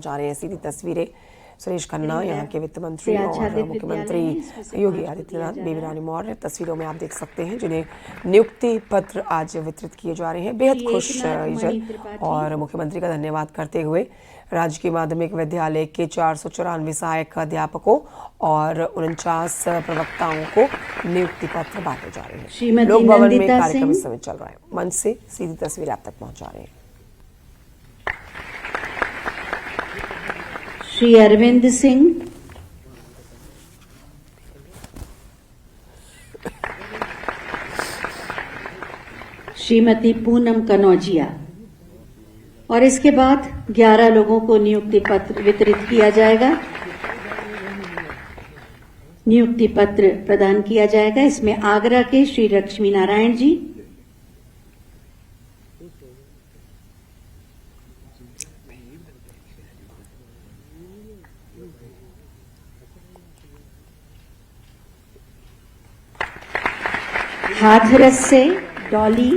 जा रहे हैं सीधी तस्वीरें। सुरेश खन्ना यहाँ के वित्त मंत्री और मुख्यमंत्री योगी आदित्यनाथ, बेबी रानी मौर्य तस्वीरों में आप देख सकते हैं, जिन्हें नियुक्ति पत्र आज वितरित किए जा रहे हैं। बेहद खुश यूजल और मुख्यमंत्री का धन्यवाद करते हुए राजकीय माध्यमिक विद्यालय के 494 सहायक अध्यापकों और 49 प्रवक्ताओं को नियुक्ति पत्र बांटे जा रहे हैं। लोक भवन में कार्यक्रम इस समय चल रहा है। मंच से सीधी तस्वीरें आप तक पहुंचा रहे हैं। श्री अरविंद सिंह, श्रीमती पूनम कनौजिया और इसके बाद 11 लोगों को नियुक्ति पत्र वितरित किया जाएगा। नियुक्ति पत्र प्रदान किया जाएगा। इसमें आगरा के श्री लक्ष्मी नारायण जी, हाथरस से डॉली,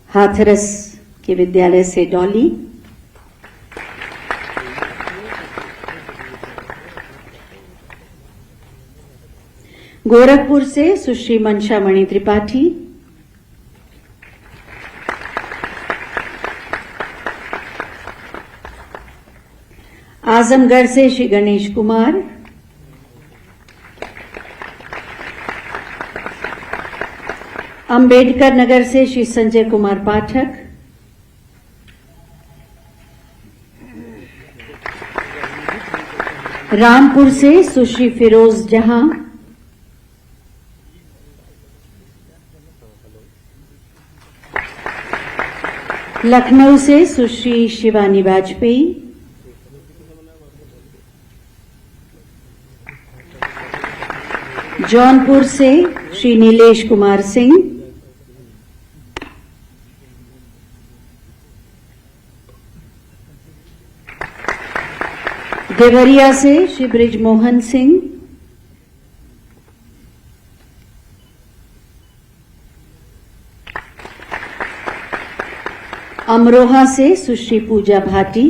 हाथरस के विद्यालय से डॉली, गोरखपुर से सुश्री मनशा मणि त्रिपाठी, आजमगढ़ से श्री गणेश कुमार, अंबेडकर नगर से श्री संजय कुमार पाठक, रामपुर से सुश्री फिरोज जहां, लखनऊ से सुश्री शिवानी वाजपेयी, जौनपुर से श्री नीलेश कुमार सिंह, देवरिया से श्री ब्रिजमोहन सिंह, अमरोहा से सुश्री पूजा भाटी,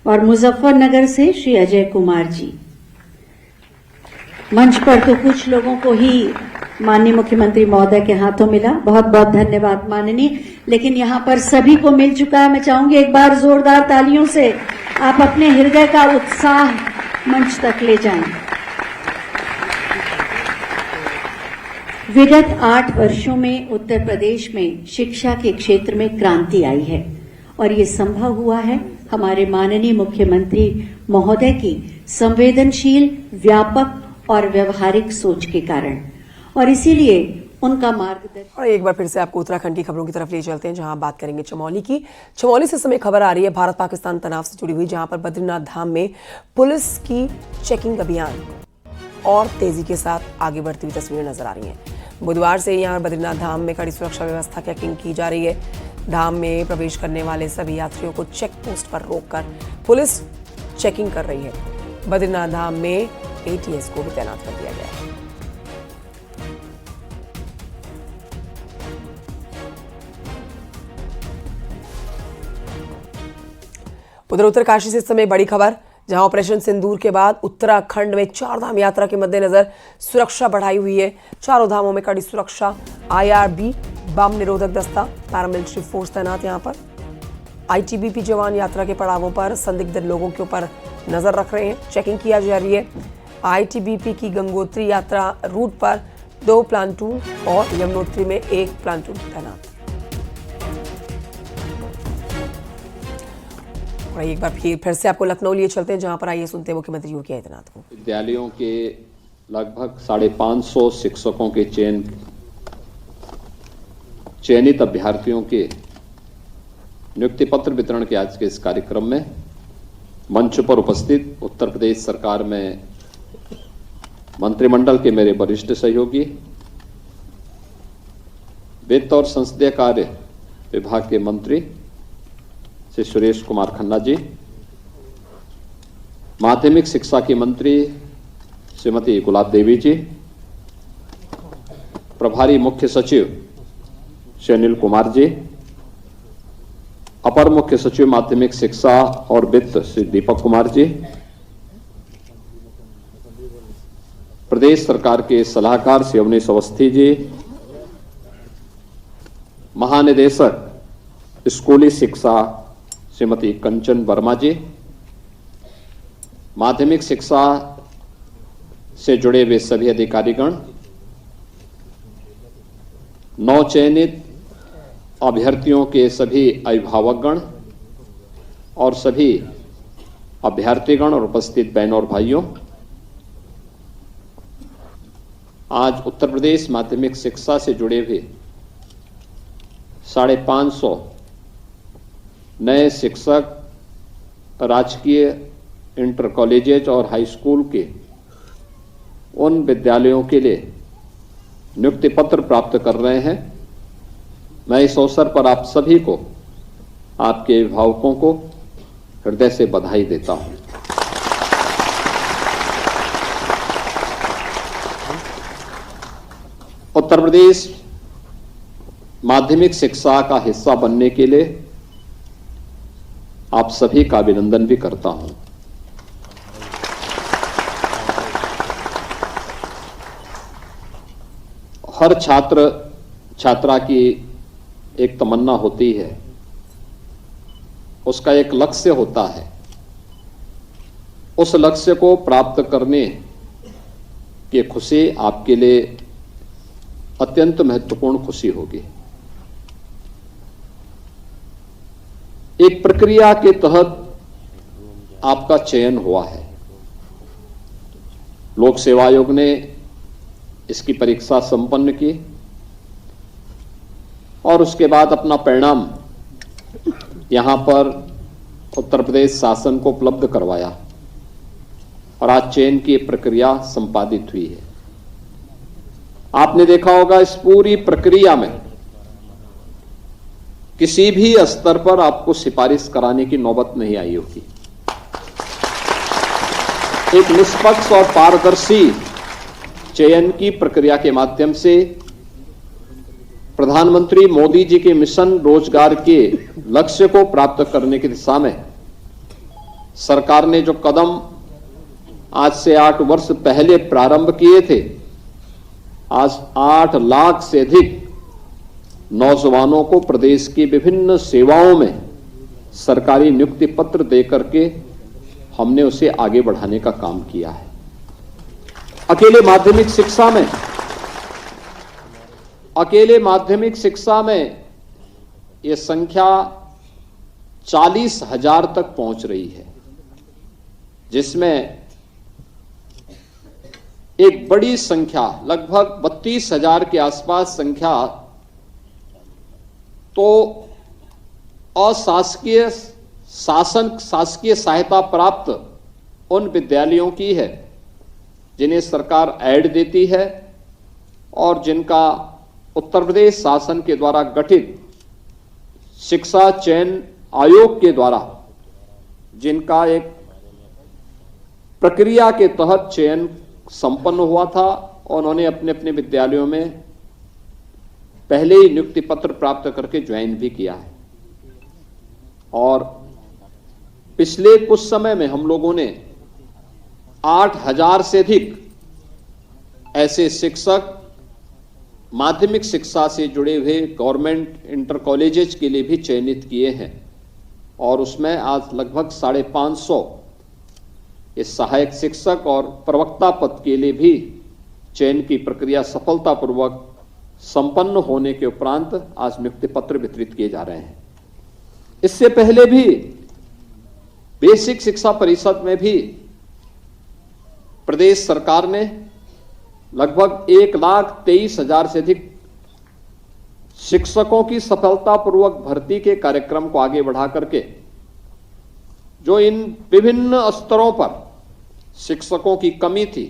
और मुजफ्फरनगर से श्री अजय कुमार जी। मंच पर तो कुछ लोगों को ही माननीय मुख्यमंत्री महोदय के हाथों मिला, बहुत बहुत धन्यवाद माननीय, लेकिन यहां पर सभी को मिल चुका है। मैं चाहूंगी एक बार जोरदार तालियों से आप अपने हृदय का उत्साह मंच तक ले जाएं। विगत 8 वर्षों में उत्तर प्रदेश में शिक्षा के क्षेत्र में क्रांति आई है और ये संभव हुआ है हमारे माननीय मुख्यमंत्री महोदय की संवेदनशील, व्यापक और व्यवहारिक सोच के कारण, और इसीलिए उनका मार्गदर्शन। और एक बार फिर से आपको उत्तराखंड की खबरों की तरफ ले चलते हैं, जहां बात करेंगे चमोली की। चमोली से समय खबर आ रही है भारत पाकिस्तान तनाव से जुड़ी हुई, जहां पर बद्रीनाथ धाम में पुलिस की चेकिंग अभियान और तेजी के साथ आगे बढ़ती हुई तस्वीरें नजर आ रही हैं। बुधवार से यहां बद्रीनाथ धाम में कड़ी सुरक्षा व्यवस्था चेकिंग की जा रही है। धाम में प्रवेश करने वाले सभी यात्रियों को चेक पोस्ट पर रोककर पुलिस चेकिंग कर रही है। बद्रीनाथ धाम में ATS को भी तैनात कर दिया गया है। उधर उत्तरकाशी से इस समय बड़ी खबर, जहां ऑपरेशन सिंदूर के बाद उत्तराखंड में 4 धाम यात्रा के मद्देनजर सुरक्षा बढ़ाई हुई है। चारों धामों में कड़ी सुरक्षा, IRB बम निरोधक दस्ता, पैरामिलिट्री फोर्स तैनात यहां पर। ITBP जवान यात्रा के पड़ावों पर संदिग्ध लोगों के ऊपर नजर रख रहे हैं, चेकिंग किया जा रही है। ITBP की गंगोत्री यात्रा रूट पर 2 प्लाटून और यमुनोत्री में 1 प्लाटून तैनात। और एक बार फिर से आपको लखनऊ लिए चलते हैं, जहां पर आइए सुनते हैं मुख्यमंत्री योगी आदित्यनाथ को। विद्यालयों के लगभग 550 शिक्षकों के चयनित अभ्यर्थियों के नियुक्ति पत्र वितरण के आज के इस कार्यक्रम में मंच पर उपस्थित उत्तर प्रदेश सरकार में मंत्रिमंडल के मेरे वरिष्ठ सहयोगी, वित्त और संसदीय कार्य विभाग के मंत्री श्री सुरेश कुमार खन्ना जी, माध्यमिक शिक्षा की मंत्री श्रीमती गुलाब देवी जी, प्रभारी मुख्य सचिव श्री अनिल कुमार जी, अपर मुख्य सचिव माध्यमिक शिक्षा और वित्त श्री दीपक कुमार जी, प्रदेश सरकार के सलाहकार श्री अवनीश अवस्थी जी, महानिदेशक स्कूली शिक्षा श्रीमती कंचन वर्मा जी, माध्यमिक शिक्षा से जुड़े हुए सभी अधिकारीगण, नवचयनित अभ्यर्थियों के सभी अभिभावकगण और सभी अभ्यर्थीगण और उपस्थित बहनों और भाइयों, आज उत्तर प्रदेश माध्यमिक शिक्षा से जुड़े हुए 550 नए शिक्षक राजकीय इंटर कॉलेजेज और हाई स्कूल के उन विद्यालयों के लिए नियुक्ति पत्र प्राप्त कर रहे हैं। मैं इस अवसर पर आप सभी को, आपके अभिभावकों को हृदय से बधाई देता हूं। उत्तर प्रदेश माध्यमिक शिक्षा का हिस्सा बनने के लिए आप सभी का अभिनंदन भी करता हूं। हर छात्र छात्रा की एक तमन्ना होती है, उसका एक लक्ष्य होता है। उस लक्ष्य को प्राप्त करने की खुशी आपके लिए अत्यंत महत्वपूर्ण खुशी होगी। एक प्रक्रिया के तहत आपका चयन हुआ है। लोक सेवा आयोग ने इसकी परीक्षा संपन्न की और उसके बाद अपना परिणाम यहां पर उत्तर प्रदेश शासन को उपलब्ध करवाया और आज चयन की प्रक्रिया संपादित हुई है। आपने देखा होगा इस पूरी प्रक्रिया में किसी भी स्तर पर आपको सिफारिश कराने की नौबत नहीं आई होगी। एक निष्पक्ष और पारदर्शी चयन की प्रक्रिया के माध्यम से प्रधानमंत्री मोदी जी के मिशन रोजगार के लक्ष्य को प्राप्त करने की दिशा में सरकार ने जो कदम आज से 8 वर्ष पहले प्रारंभ किए थे, आज 8 लाख से अधिक नौजवानों को प्रदेश की विभिन्न सेवाओं में सरकारी नियुक्ति पत्र देकर के हमने उसे आगे बढ़ाने का काम किया है। अकेले माध्यमिक शिक्षा में यह संख्या 40,000 तक पहुंच रही है, जिसमें एक बड़ी संख्या लगभग 32,000 के आसपास संख्या तो अशासकीय शासकीय सहायता प्राप्त उन विद्यालयों की है जिन्हें सरकार ऐड देती है और जिनका उत्तर प्रदेश शासन के द्वारा गठित शिक्षा चयन आयोग के द्वारा जिनका एक प्रक्रिया के तहत चयन संपन्न हुआ था और उन्होंने अपने अपने विद्यालयों में पहले ही नियुक्ति पत्र प्राप्त करके ज्वाइन भी किया है। और पिछले कुछ समय में हम लोगों ने 8,000 से अधिक ऐसे शिक्षक माध्यमिक शिक्षा से जुड़े हुए गवर्नमेंट इंटर कॉलेजेस के लिए भी चयनित किए हैं और उसमें आज लगभग 550 इस सहायक शिक्षक और प्रवक्ता पद के लिए भी चयन की प्रक्रिया सफलतापूर्वक संपन्न होने के उपरांत आज नियुक्ति पत्र वितरित किए जा रहे हैं। इससे पहले भी बेसिक शिक्षा परिषद में भी प्रदेश सरकार ने लगभग 1,23,000 से अधिक शिक्षकों की सफलतापूर्वक भर्ती के कार्यक्रम को आगे बढ़ा करके जो इन विभिन्न स्तरों पर शिक्षकों की कमी थी,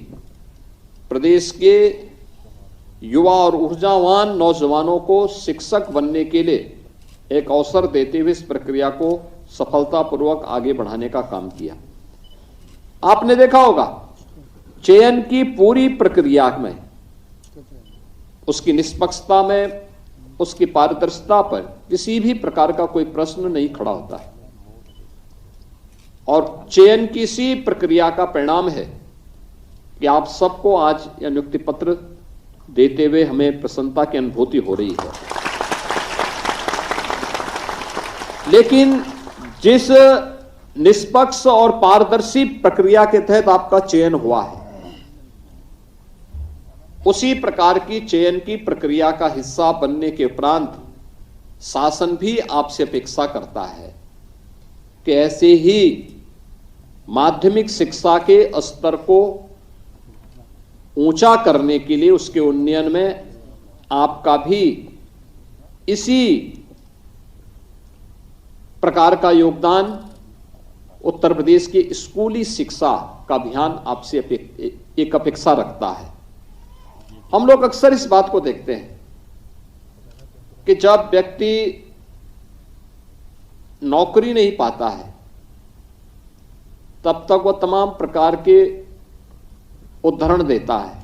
प्रदेश के युवा और ऊर्जावान नौजवानों को शिक्षक बनने के लिए एक अवसर देते हुए इस प्रक्रिया को सफलतापूर्वक आगे बढ़ाने का काम किया। आपने देखा होगा चयन की पूरी प्रक्रिया में उसकी निष्पक्षता में, उसकी पारदर्शिता पर किसी भी प्रकार का कोई प्रश्न नहीं खड़ा होता है। और चयन की इसी प्रक्रिया का परिणाम है कि आप सबको आज यह नियुक्ति पत्र देते हुए हमें प्रसन्नता की अनुभूति हो रही है। लेकिन जिस निष्पक्ष और पारदर्शी प्रक्रिया के तहत आपका चयन हुआ है, उसी प्रकार की चयन की प्रक्रिया का हिस्सा बनने के उपरांत शासन भी आपसे अपेक्षा करता है कि ऐसे ही माध्यमिक शिक्षा के स्तर को ऊंचा करने के लिए, उसके उन्नयन में आपका भी इसी प्रकार का योगदान उत्तर प्रदेश की स्कूली शिक्षा का अभियान आपसे एक अपेक्षा रखता है। हम लोग अक्सर इस बात को देखते हैं कि जब व्यक्ति नौकरी नहीं पाता है तब तक वह तमाम प्रकार के उदाहरण देता है,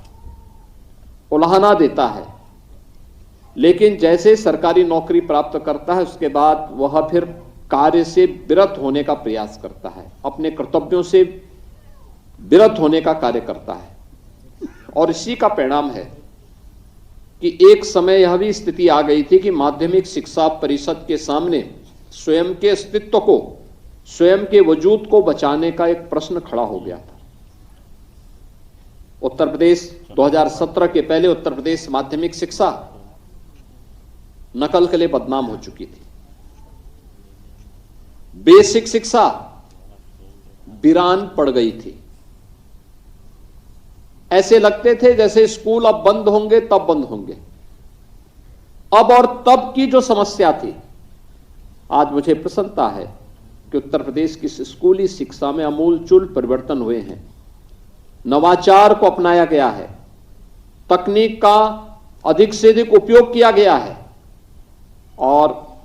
उलाहना देता है, लेकिन जैसे सरकारी नौकरी प्राप्त करता है उसके बाद वह फिर कार्य से विरत होने का प्रयास करता है, अपने कर्तव्यों से विरत होने का कार्य करता है। और इसी का परिणाम है कि एक समय यह भी स्थिति आ गई थी कि माध्यमिक शिक्षा परिषद के सामने स्वयं के अस्तित्व को, स्वयं के वजूद को बचाने का एक प्रश्न खड़ा हो गया था। उत्तर प्रदेश 2017 के पहले उत्तर प्रदेश माध्यमिक शिक्षा नकल के लिए बदनाम हो चुकी थी। बेसिक शिक्षा वीरान पड़ गई थी। ऐसे लगते थे जैसे स्कूल अब बंद होंगे तब बंद होंगे। अब और तब की जो समस्या थी, आज मुझे प्रसन्नता है कि उत्तर प्रदेश की स्कूली शिक्षा में आमूलचूल परिवर्तन हुए हैं। नवाचार को अपनाया गया है, तकनीक का अधिक से अधिक उपयोग किया गया है और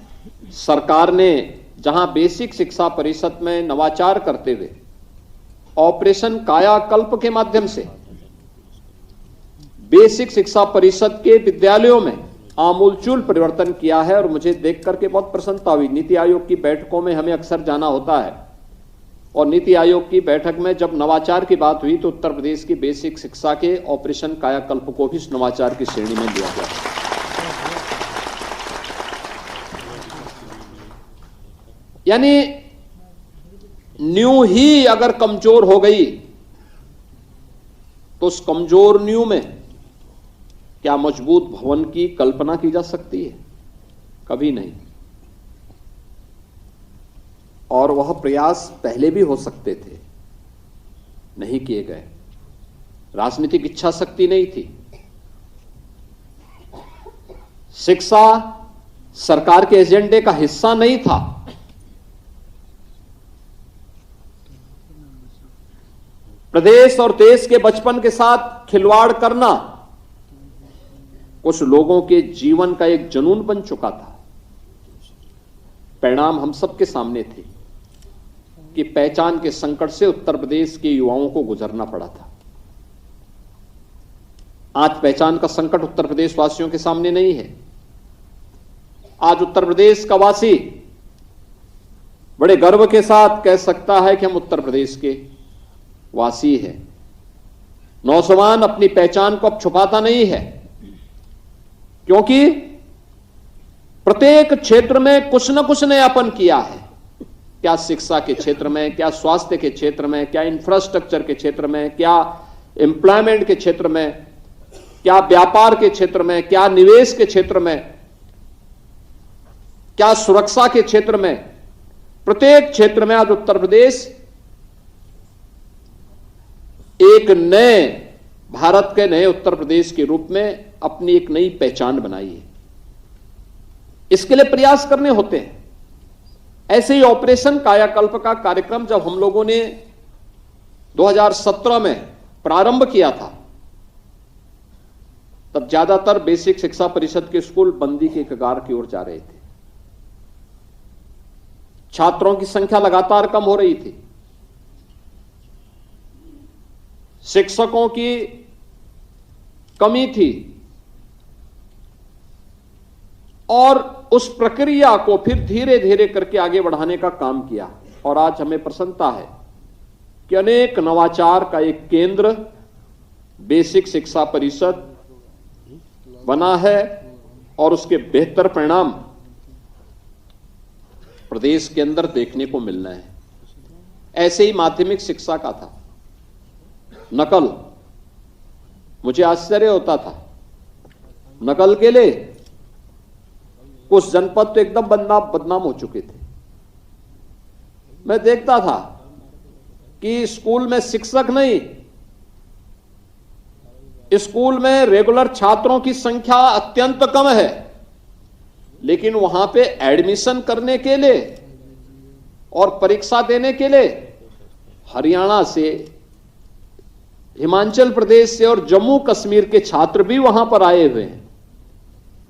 सरकार ने जहां बेसिक शिक्षा परिषद में नवाचार करते हुए ऑपरेशन कायाकल्प के माध्यम से बेसिक शिक्षा परिषद के विद्यालयों में आमूलचूल परिवर्तन किया है। और मुझे देख करके बहुत प्रसन्नता हुई। नीति आयोग की बैठकों में हमें अक्सर जाना होता है और नीति आयोग की बैठक में जब नवाचार की बात हुई तो उत्तर प्रदेश की बेसिक शिक्षा के ऑपरेशन कायाकल्प को भी इस नवाचार की श्रेणी में लिया गया। यानी नींव ही अगर कमजोर हो गई तो उस कमजोर नींव में क्या मजबूत भवन की कल्पना की जा सकती है? कभी नहीं। और वह प्रयास पहले भी हो सकते थे, नहीं किए गए। राजनीतिक इच्छा शक्ति नहीं थी। शिक्षा सरकार के एजेंडे का हिस्सा नहीं था। प्रदेश और देश के बचपन के साथ खिलवाड़ करना कुछ लोगों के जीवन का एक जुनून बन चुका था। परिणाम हम सबके सामने थे कि पहचान के संकट से उत्तर प्रदेश के युवाओं को गुजरना पड़ा था। आज पहचान का संकट उत्तर प्रदेश वासियों के सामने नहीं है। आज उत्तर प्रदेश का वासी बड़े गर्व के साथ कह सकता है कि हम उत्तर प्रदेश के वासी हैं। नौजवान अपनी पहचान को अब छुपाता नहीं है, क्योंकि प्रत्येक क्षेत्र में कुछ न कुछ नयापन किया है। क्या शिक्षा के क्षेत्र में, क्या स्वास्थ्य के क्षेत्र में, क्या इंफ्रास्ट्रक्चर के क्षेत्र में, क्या एम्प्लॉयमेंट के क्षेत्र में, क्या व्यापार के क्षेत्र में, क्या निवेश के क्षेत्र में, क्या सुरक्षा के क्षेत्र में। प्रत्येक क्षेत्र में आज उत्तर प्रदेश एक नए भारत के नए उत्तर प्रदेश के रूप में अपनी एक नई पहचान बनाई है। इसके लिए प्रयास करने होते हैं। ऐसे ही ऑपरेशन कायाकल्प का कार्यक्रम जब हम लोगों ने 2017 में प्रारंभ किया था, तब ज्यादातर बेसिक शिक्षा परिषद के स्कूल बंदी के कगार की ओर जा रहे थे। छात्रों की संख्या लगातार कम हो रही थी। शिक्षकों की कमी थी। और उस प्रक्रिया को फिर धीरे धीरे करके आगे बढ़ाने का काम किया। और आज हमें प्रसन्नता है कि अनेक नवाचार का एक केंद्र बेसिक शिक्षा परिषद बना है और उसके बेहतर परिणाम प्रदेश के अंदर देखने को मिल रहे हैं। ऐसे ही माध्यमिक शिक्षा का था नकल। मुझे आश्चर्य होता था, नकल के लिए कुछ जनपद तो एकदम बदनाम हो चुके थे। मैं देखता था कि स्कूल में शिक्षक नहीं, स्कूल में रेगुलर छात्रों की संख्या अत्यंत कम है, लेकिन वहां पे एडमिशन करने के लिए और परीक्षा देने के लिए हरियाणा से, हिमाचल प्रदेश से और जम्मू कश्मीर के छात्र भी वहां पर आए हुए हैं।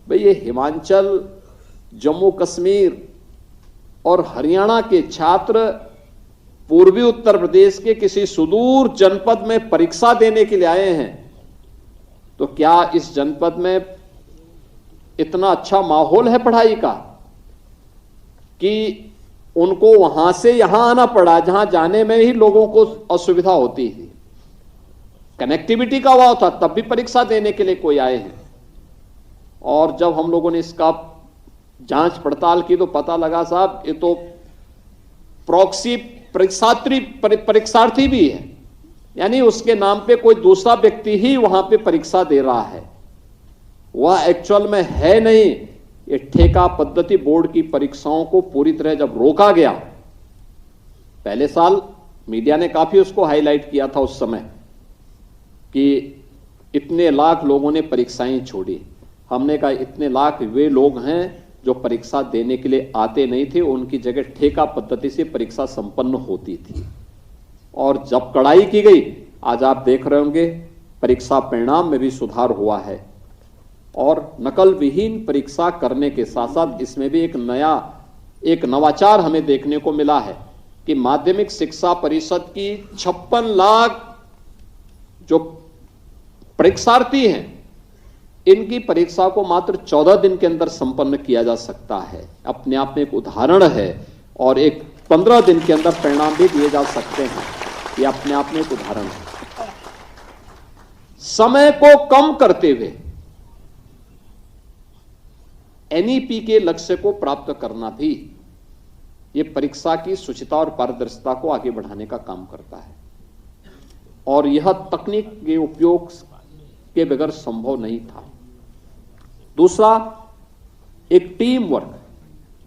भाई ये हिमाचल, जम्मू कश्मीर और हरियाणा के छात्र पूर्वी उत्तर प्रदेश के किसी सुदूर जनपद में परीक्षा देने के लिए आए हैं, तो क्या इस जनपद में इतना अच्छा माहौल है पढ़ाई का कि उनको वहां से यहां आना पड़ा, जहां जाने में ही लोगों को असुविधा होती थी, कनेक्टिविटी का अभाव था, तब भी परीक्षा देने के लिए कोई आए हैं। और जब हम लोगों ने इसका जांच पड़ताल की तो पता लगा साहब ये तो प्रॉक्सी परीक्षार्थी भी है, यानी उसके नाम पे कोई दूसरा व्यक्ति ही वहां पे परीक्षा दे रहा है, वह एक्चुअल में है नहीं। ये ठेका पद्धति बोर्ड की परीक्षाओं को पूरी तरह जब रोका गया, पहले साल मीडिया ने काफी उसको हाईलाइट किया था उस समय कि इतने लाख लोगों ने परीक्षाएं छोड़ी। हमने कहा इतने लाख वे लोग हैं जो परीक्षा देने के लिए आते नहीं थे, उनकी जगह ठेका पद्धति से परीक्षा संपन्न होती थी। और जब कड़ाई की गई, आज आप देख रहे होंगे परीक्षा परिणाम में भी सुधार हुआ है। और नकल विहीन परीक्षा करने के साथ साथ इसमें भी एक नवाचार हमें देखने को मिला है कि माध्यमिक शिक्षा परिषद की 56 लाख जो परीक्षार्थी हैं, इनकी परीक्षा को मात्र 14 दिन के अंदर संपन्न किया जा सकता है। अपने आप में एक उदाहरण है और एक 15 दिन के अंदर परिणाम भी दिए जा सकते हैं, ये अपने आप में एक उदाहरण है। समय को कम करते हुए एनईपी के लक्ष्य को प्राप्त करना भी ये परीक्षा की शुचिता और पारदर्शिता को आगे बढ़ाने का काम करता है, और यह तकनीक के उपयोग के बगैर संभव नहीं था। दूसरा, एक टीम वर्क,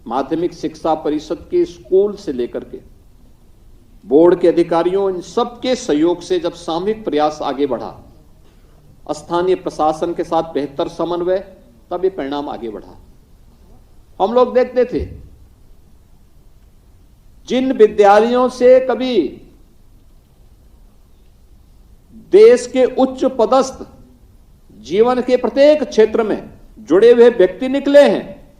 माध्यमिक शिक्षा परिषद के स्कूल से लेकर के बोर्ड के अधिकारियों, इन सबके सहयोग से जब सामूहिक प्रयास आगे बढ़ा, स्थानीय प्रशासन के साथ बेहतर समन्वय, तब ये परिणाम आगे बढ़ा। हम लोग देखते थे जिन विद्यालयों से कभी देश के उच्च पदस्थ जीवन के प्रत्येक क्षेत्र में जुड़े हुए व्यक्ति निकले हैं,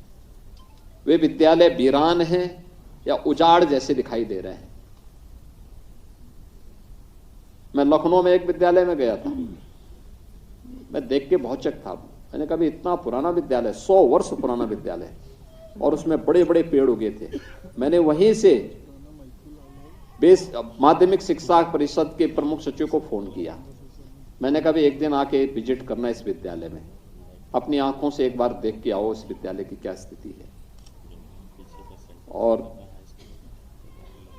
वे विद्यालय वीरान हैं या उजाड़ जैसे दिखाई दे रहे हैं। मैं लखनऊ में एक विद्यालय में गया था, मैं देख के बहुत चकित था। मैंने कभी इतना पुराना विद्यालय, 100 वर्ष पुराना विद्यालय, और उसमें बड़े बड़े पेड़ उगे थे। मैंने वहीं से माध्यमिक शिक्षा परिषद के प्रमुख सचिव को फोन किया। मैंने कभी एक दिन आके विजिट करना इस विद्यालय में, अपनी आंखों से एक बार देख के आओ इस विद्यालय की क्या स्थिति है। और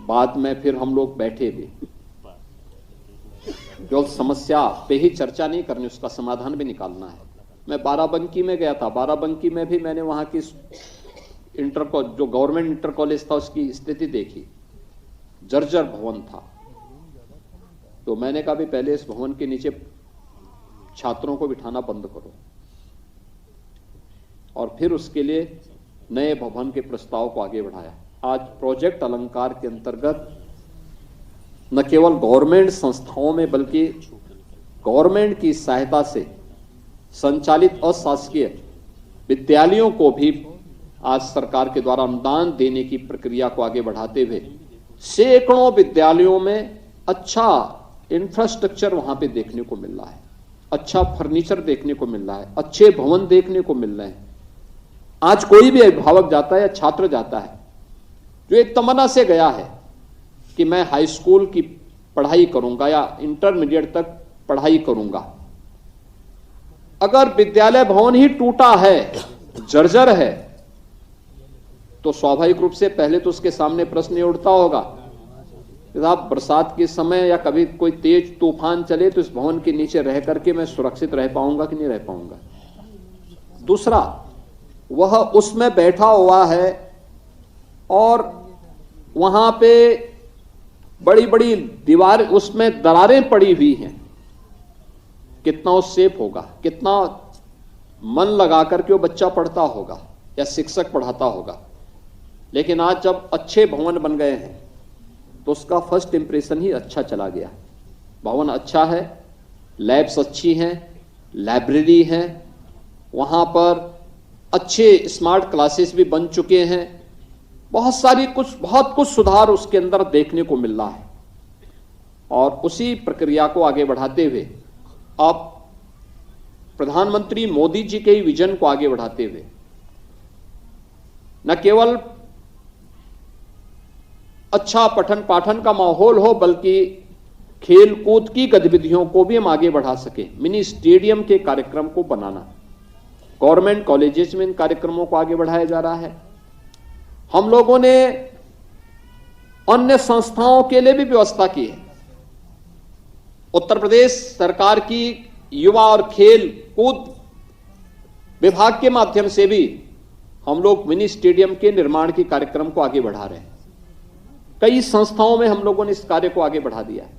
बाद में फिर हम लोग बैठे भी, जो समस्या पे ही चर्चा नहीं करनी, उसका समाधान भी निकालना है। मैं बाराबंकी में गया था, बाराबंकी में भी मैंने वहां की जो गवर्नमेंट इंटर कॉलेज था उसकी स्थिति देखी, जर्जर भवन था। तो मैंने कहा भी पहले इस भवन के नीचे छात्रों को बिठाना बंद करो, और फिर उसके लिए नए भवन के प्रस्ताव को आगे बढ़ाया। आज प्रोजेक्ट अलंकार के अंतर्गत न केवल गवर्नमेंट संस्थाओं में बल्कि गवर्नमेंट की सहायता से संचालित अशासकीय विद्यालयों को भी आज सरकार के द्वारा अनुदान देने की प्रक्रिया को आगे बढ़ाते हुए सैकड़ों विद्यालयों में अच्छा इंफ्रास्ट्रक्चर वहां पे देखने को मिल रहा है, अच्छा फर्नीचर देखने को मिल रहा है, अच्छे भवन देखने को मिल रहे हैं। आज कोई भी अभिभावक जाता है या छात्र जाता है जो एक तमन्ना से गया है कि मैं हाई स्कूल की पढ़ाई करूंगा या इंटरमीडिएट तक पढ़ाई करूंगा, अगर विद्यालय भवन ही टूटा है, जर्जर है, तो स्वाभाविक रूप से पहले तो उसके सामने प्रश्न ये उठता होगा कि साहब बरसात के समय या कभी कोई तेज तूफान चले तो इस भवन के नीचे रह करके मैं सुरक्षित रह पाऊंगा कि नहीं रह पाऊंगा। दूसरा, वह उसमें बैठा हुआ है और वहां पे बड़ी बड़ी दीवार, उसमें दरारें पड़ी हुई हैं, कितना वो सेफ होगा, कितना मन लगा करके वो बच्चा पढ़ता होगा या शिक्षक पढ़ाता होगा। लेकिन आज जब अच्छे भवन बन गए हैं तो उसका फर्स्ट इंप्रेशन ही अच्छा चला गया। भवन अच्छा है, लैब्स अच्छी हैं, लाइब्रेरी है, वहां पर अच्छे स्मार्ट क्लासेस भी बन चुके हैं, बहुत कुछ सुधार उसके अंदर देखने को मिल रहा है। और उसी प्रक्रिया को आगे बढ़ाते हुए अब प्रधानमंत्री मोदी जी के विजन को आगे बढ़ाते हुए न केवल अच्छा पठन पाठन का माहौल हो बल्कि खेल कूद की गतिविधियों को भी हम आगे बढ़ा सके। मिनी स्टेडियम के कार्यक्रम को बनाना, गवर्नमेंट कॉलेजेस में इन कार्यक्रमों को आगे बढ़ाया जा रहा है। हम लोगों ने अन्य संस्थाओं के लिए भी व्यवस्था की है। उत्तर प्रदेश सरकार की युवा और खेल कूद विभाग के माध्यम से भी हम लोग मिनी स्टेडियम के निर्माण के कार्यक्रम को आगे बढ़ा रहे हैं। कई संस्थाओं में हम लोगों ने इस कार्य को आगे बढ़ा दिया है,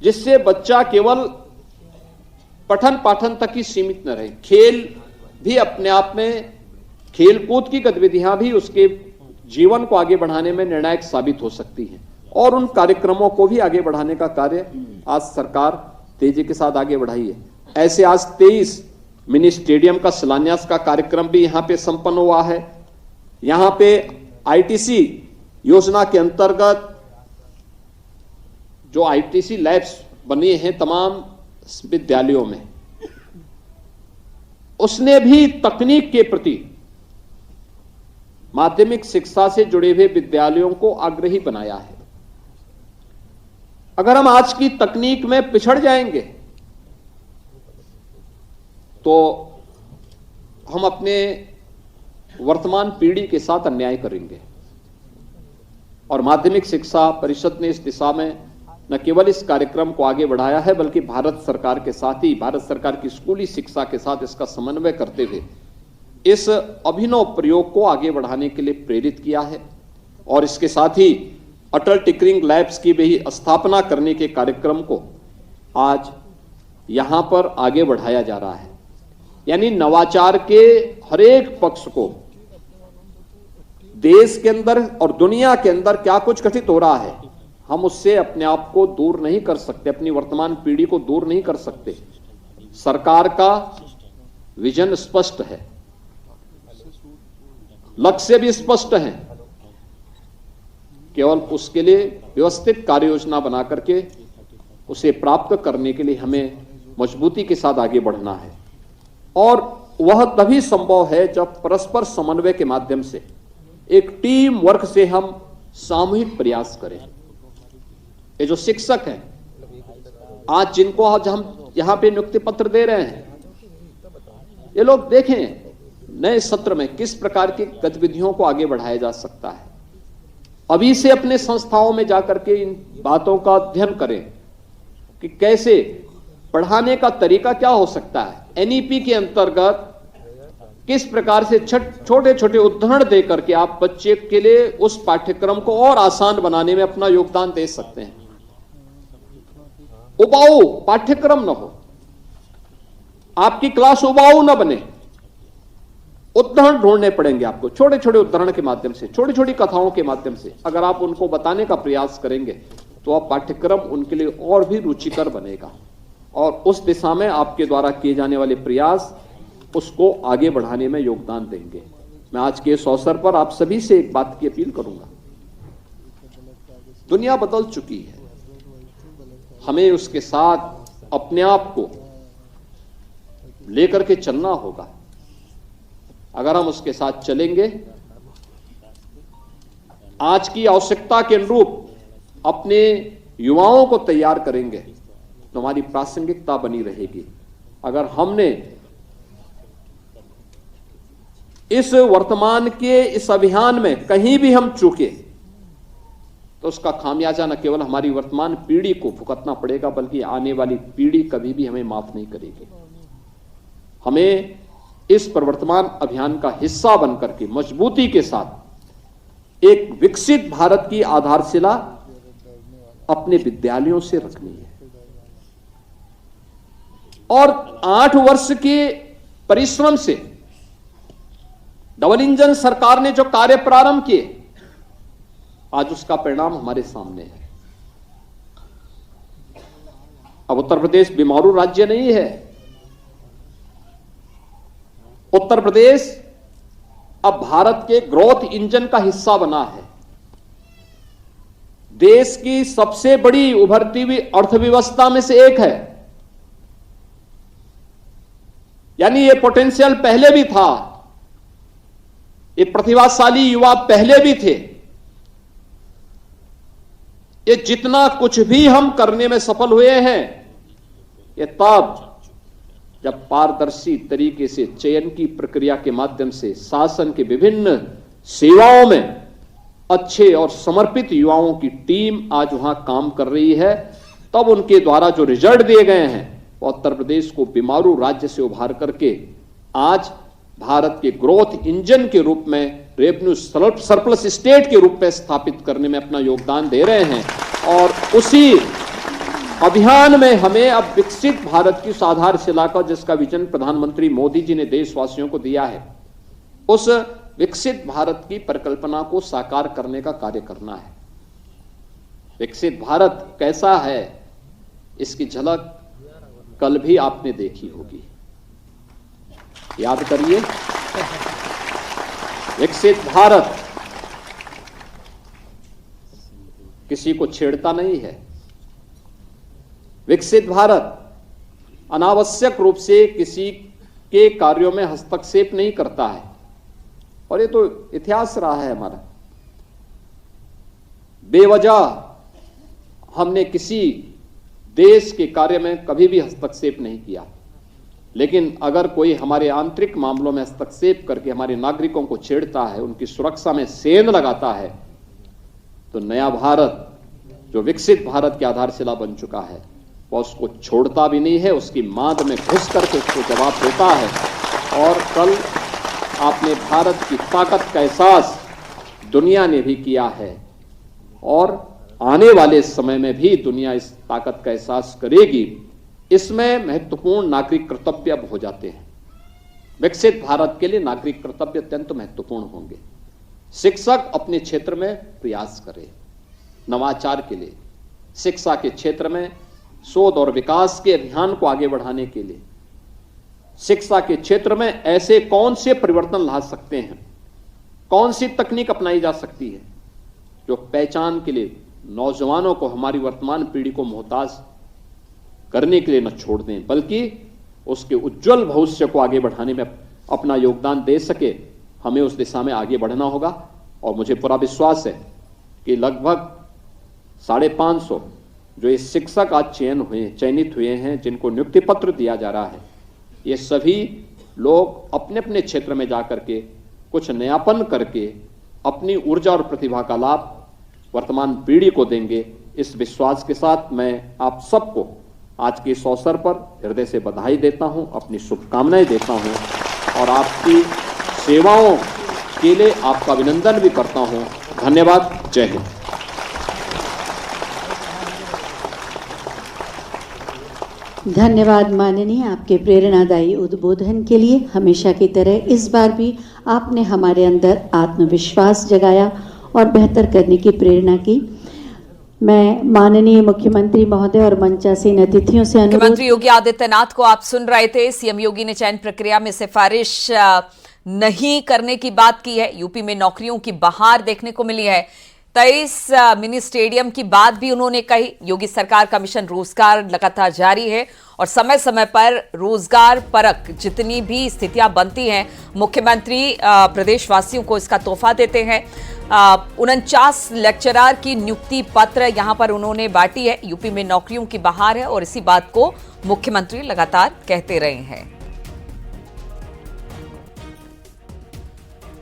जिससे बच्चा केवल पठन पाठन तक ही सीमित न रहे, खेल भी अपने आप में, खेल कूद की गतिविधियां भी उसके जीवन को आगे बढ़ाने में निर्णायक साबित हो सकती हैं। और उन कार्यक्रमों को भी आगे बढ़ाने का कार्य आज सरकार तेजी के साथ आगे बढ़ाई है। ऐसे आज 23 मिनी स्टेडियम का शिलान्यास का कार्यक्रम भी यहां पे संपन्न हुआ है। यहां पे आईटीसी योजना के अंतर्गत जो आईटीसी लैब्स बने हैं तमाम विद्यालयों में, उसने भी तकनीक के प्रति माध्यमिक शिक्षा से जुड़े हुए विद्यालयों को आग्रही बनाया है। अगर हम आज की तकनीक में पिछड़ जाएंगे तो हम अपने वर्तमान पीढ़ी के साथ अन्याय करेंगे। और माध्यमिक शिक्षा परिषद ने इस दिशा में न केवल इस कार्यक्रम को आगे बढ़ाया है बल्कि भारत सरकार के साथ ही, भारत सरकार की स्कूली शिक्षा के साथ इसका समन्वय करते हुए इस अभिनव प्रयोग को आगे बढ़ाने के लिए प्रेरित किया है। और इसके साथ ही अटल टिंकरिंग लैब्स की भी स्थापना करने के कार्यक्रम को आज यहां पर आगे बढ़ाया जा रहा है। यानी नवाचार के हर एक पक्ष को देश के अंदर और दुनिया के अंदर क्या कुछ घटित हो रहा है, हम उससे अपने आप को दूर नहीं कर सकते, अपनी वर्तमान पीढ़ी को दूर नहीं कर सकते। सरकार का विजन स्पष्ट है, लक्ष्य भी स्पष्ट है, केवल उसके लिए व्यवस्थित कार्य योजना बना करके उसे प्राप्त करने के लिए हमें मजबूती के साथ आगे बढ़ना है। और वह तभी संभव है जब परस्पर समन्वय के माध्यम से, एक टीम वर्क से हम सामूहिक प्रयास करें। ये जो शिक्षक हैं आज, जिनको आज हम यहां पे नियुक्ति पत्र दे रहे हैं, ये लोग देखें नए सत्र में किस प्रकार की गतिविधियों को आगे बढ़ाया जा सकता है। अभी से अपने संस्थाओं में जाकर के इन बातों का अध्ययन करें कि कैसे पढ़ाने का तरीका क्या हो सकता है। एनईपी के अंतर्गत किस प्रकार से छोटे छोटे उदाहरण दे करके आप बच्चे के लिए उस पाठ्यक्रम को और आसान बनाने में अपना योगदान दे सकते हैं। उबाऊ पाठ्यक्रम न हो, आपकी क्लास उबाऊ न बने, उदाहरण ढूंढने पड़ेंगे आपको, छोटे छोटे उदाहरण के माध्यम से, छोटी छोटी कथाओं के माध्यम से अगर आप उनको बताने का प्रयास करेंगे तो आप पाठ्यक्रम उनके लिए और भी रुचिकर बनेगा। और उस दिशा में आपके द्वारा किए जाने वाले प्रयास उसको आगे बढ़ाने में योगदान देंगे। मैं आज के इस अवसर पर आप सभी से एक बात की अपील करूंगा। दुनिया बदल चुकी है, हमें उसके साथ अपने आप को लेकर के चलना होगा। अगर हम उसके साथ चलेंगे, आज की आवश्यकता के अनुरूप अपने युवाओं को तैयार करेंगे, तो हमारी प्रासंगिकता बनी रहेगी। अगर हमने इस वर्तमान के इस अभियान में कहीं भी हम चूके, तो उसका खामियाजा न केवल हमारी वर्तमान पीढ़ी को भुगतना पड़ेगा, बल्कि आने वाली पीढ़ी कभी भी हमें माफ नहीं करेगी। हमें इस प्रवर्तमान अभियान का हिस्सा बनकर के मजबूती के साथ एक विकसित भारत की आधारशिला अपने विद्यालयों से रखनी है। और 8 वर्ष के परिश्रम से डबल इंजन सरकार ने जो कार्य प्रारंभ किए, आज उसका परिणाम हमारे सामने है। अब उत्तर प्रदेश बीमारू राज्य नहीं है। उत्तर प्रदेश अब भारत के ग्रोथ इंजन का हिस्सा बना है। देश की सबसे बड़ी उभरती हुई अर्थव्यवस्था में से एक है। यानी ये पोटेंशियल पहले भी था, ये प्रतिभाशाली युवा पहले भी थे। ये जितना कुछ भी हम करने में सफल हुए हैं, ये तब जब पारदर्शी तरीके से चयन की प्रक्रिया के माध्यम से शासन के विभिन्न सेवाओं में अच्छे और समर्पित युवाओं की टीम आज वहां काम कर रही है। तब उनके द्वारा जो रिजल्ट दिए गए हैं, वो उत्तर प्रदेश को बीमारू राज्य से उभार करके आज भारत के ग्रोथ इंजन के रूप में, रेवेन्यू सरप्लस स्टेट के रूप में स्थापित करने में अपना योगदान दे रहे हैं। और उसी अभियान में हमें अब विकसित भारत की आधारशिला का, जिसका विजन प्रधानमंत्री मोदी जी ने देशवासियों को दिया है, उस विकसित भारत की परिकल्पना को साकार करने का कार्य करना है। विकसित भारत कैसा है, इसकी झलक कल भी आपने देखी होगी। याद करिए, विकसित भारत किसी को छेड़ता नहीं है। विकसित भारत अनावश्यक रूप से किसी के कार्यों में हस्तक्षेप नहीं करता है। और ये तो इतिहास रहा है हमारा। बेवजह हमने किसी देश के कार्य में कभी भी हस्तक्षेप नहीं किया। लेकिन अगर कोई हमारे आंतरिक मामलों में हस्तक्षेप करके हमारे नागरिकों को छेड़ता है, उनकी सुरक्षा में सेंध लगाता है, तो नया भारत जो विकसित भारत की आधारशिला बन चुका है, वह उसको छोड़ता भी नहीं है, उसकी मांद में घुस करके उसको जवाब देता है। और कल आपने भारत की ताकत का एहसास दुनिया ने भी किया है, और आने वाले समय में भी दुनिया इस ताकत का एहसास करेगी। इसमें महत्वपूर्ण नागरिक कर्तव्य अब हो जाते हैं। विकसित भारत के लिए नागरिक कर्तव्य अत्यंत महत्वपूर्ण होंगे। शिक्षक अपने क्षेत्र में प्रयास करें नवाचार के लिए, शिक्षा के क्षेत्र में शोध और विकास के अभियान को आगे बढ़ाने के लिए, शिक्षा के क्षेत्र में ऐसे कौन से परिवर्तन ला सकते हैं, कौन सी तकनीक अपनाई जा सकती है जो पहचान के लिए नौजवानों को, हमारी वर्तमान पीढ़ी को मोहताज करने के लिए न छोड़ दें, बल्कि उसके उज्जवल भविष्य को आगे बढ़ाने में अपना योगदान दे सके। हमें उस दिशा में आगे बढ़ना होगा। और मुझे पूरा विश्वास है कि लगभग 550 जो ये शिक्षक आज चयनित हुए हैं, जिनको नियुक्ति पत्र दिया जा रहा है, ये सभी लोग अपने अपने क्षेत्र में जाकर के कुछ नयापन करके अपनी ऊर्जा और प्रतिभा का लाभ वर्तमान पीढ़ी को देंगे। इस विश्वास के साथ मैं आप सबको आज के इस अवसर पर हृदय से बधाई देता हूं, अपनी शुभकामनाएं देता हूं और आपकी सेवाओं के लिए आपका अभिनंदन भी करता हूं। धन्यवाद। जय हिंद। धन्यवाद माननीय, आपके प्रेरणादायी उद्बोधन के लिए। हमेशा की तरह इस बार भी आपने हमारे अंदर आत्मविश्वास जगाया और बेहतर करने की प्रेरणा की। मैं माननीय मुख्यमंत्री महोदय और मंचासीन अतिथियों से अनुरोध। मुख्यमंत्री योगी आदित्यनाथ को आप सुन रहे थे। सीएम योगी ने चयन प्रक्रिया में सिफारिश नहीं करने की बात की है। यूपी में नौकरियों की बहार देखने को मिली है। 23 मिनी स्टेडियम की बात भी उन्होंने कही। योगी सरकार का मिशन रोजगार लगातार जारी है और समय समय पर रोजगार परक जितनी भी स्थितियां बनती हैं, मुख्यमंत्री प्रदेशवासियों को इसका तोहफा देते हैं। 49 लेक्चरर की नियुक्ति पत्र यहां पर उन्होंने बांटी है। यूपी में नौकरियों की बहार है और इसी बात को मुख्यमंत्री लगातार कहते रहे हैं।